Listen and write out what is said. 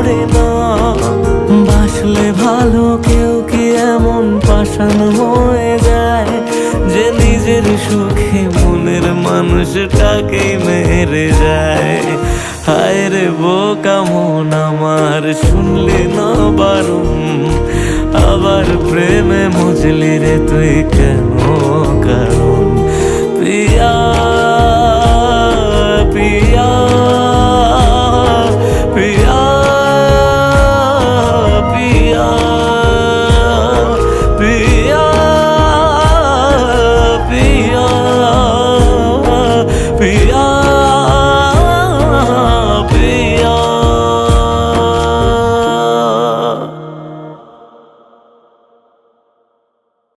পারে না। বাসলে ভালো কেউ কি এমন পাষাণ হয়ে যায় যে নিজের সুখে মনের মানুষটাকেই মেরে যায়। হায় রে বোকা মন আমার, শুনলি না বারণ, আবার প্রেমে মজলি রে তুই কেন কারণ। পিয়া